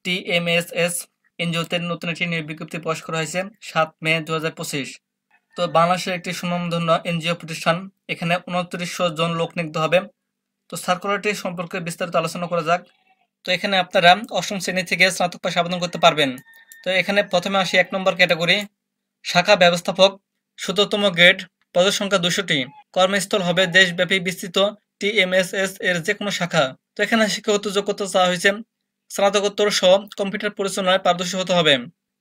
TMSS এনজিওতে নতুন একটি নিয়োগ বিজ্ঞপ্তি প্রকাশ করা হয়েছে 7 মে 2025। তো বাংলাদেশের একটি সুনামধন্য এনজিও প্রতিষ্ঠান, এখানে 2900 জন লোক নিয়োগ হবে। তো সার্কুলারটি সম্পর্কে বিস্তারিত আলোচনা করা যাক। তো এখানে আপনারা অষ্টম শ্রেণী থেকে স্নাতক পাশে আবেদন করতে পারবেন। তো এখানে প্রথমে আসি 1 নম্বর ক্যাটাগরি, শাখা ব্যবস্থাপক, 17তম গ্রেড, পদের সংখ্যা 200টি। কর্মস্থল হবে দেশব্যাপী বিস্তৃত টিএমএসএস এর যে কোনো শাখা। তো এখানে শিক্ষাগত যোগ্যতা চাওয়া হয়েছে স্নাতকোত্তর সহ কম্পিউটার পরিচালনায় পারদর্শী হতে হবে।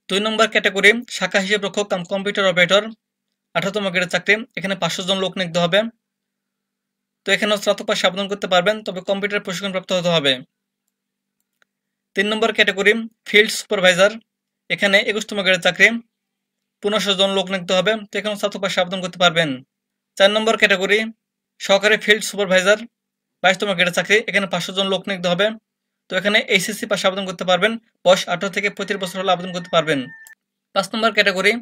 2 নম্বর ক্যাটাগরি, শাখা হিসাব রক্ষক কাম কম্পিউটার অপারেটর, 18তম গ্রেডের চাকরি, এখানে 500 জন লোক নিয়োগ হবে। তো এখানেও স্নাতক পাশে আবেদন করতে পারবেন, তবে কম্পিউটার প্রশিক্ষণ প্রাপ্ত হতে হবে। 3 নম্বর ক্যাটাগরি, ফিল্ড সুপারভাইজার, এখানে 21তম গ্রেডের চাকরি, 1500 জন লোক নিয়োগ হবে। তো এখানেও স্নাতক পাশে আবেদন করতে পারবেন। 4 নম্বর ক্যাটাগরি, সহকারী ফিল্ড সুপারভাইজার, 22তম গ্রেডের চাকরি, এখানে 500 জন লোক নিয়োগ হবে। তো এখানে এইচএসসি পাশে আবেদন করতে পারবেন, বয়স 18 থেকে 35 বছর হলে আবেদন করতে পারবেন। 5 নম্বর ক্যাটাগরি,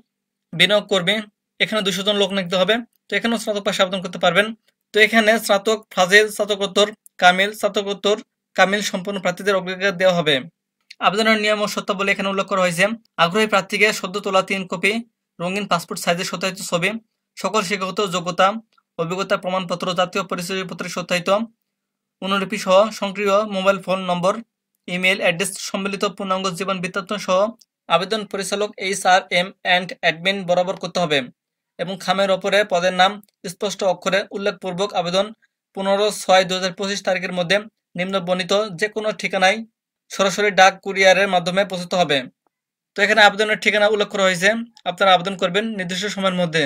বিনিয়োগ কর্মী, এখানে 200 জন লোক নিয়োগ হবে। তো এখানেও স্নাতক পাশে আবেদন করতে পারবেন। তো এখানে স্নাতক, ফাজিল, স্নাতকোত্তর, কামিল, স্নাতকোত্তর, কামিল সম্পন্ন প্রার্থীদের অগ্রাধিকার দেওয়া হবে। আবেদনের নিয়ম ও শর্তাবলী এখানে উল্লেখ করা হয়েছে। আগ্রহী প্রার্থীকে সদ্য তোলা 3 কপি রঙিন পাসপোর্ট সাইজের সত্যায়িত ছবি, সকল শিক্ষাগত যোগ্যতা, অভিজ্ঞতা প্রমাণপত্র, জাতীয় পরিচয়পত্রের সত্যায়িত অনুলিপি সহ সক্রিয় মোবাইল ফোন নম্বর, ইমেল অ্যাড্রেস সম্মিলিত পূর্ণাঙ্গ জীবন বৃত্তান্ত সহ আবেদন পরিচালক HRM অ্যান্ড অ্যাডমিন বরাবর করতে হবে এবং খামের ওপরে পদের নাম স্পষ্ট অক্ষরে উল্লেখপূর্বক আবেদন 15/6/2025 তারিখের মধ্যে নিম্ন বর্ণিত যে কোনো ঠিকানায় সরাসরি ডাক কুরিয়ারের মাধ্যমে পৌঁছাতে হবে। তো এখানে আবেদনের ঠিকানা উল্লেখ করা হয়েছে, আপনারা আবেদন করবেন নির্দিষ্ট সময়ের মধ্যে।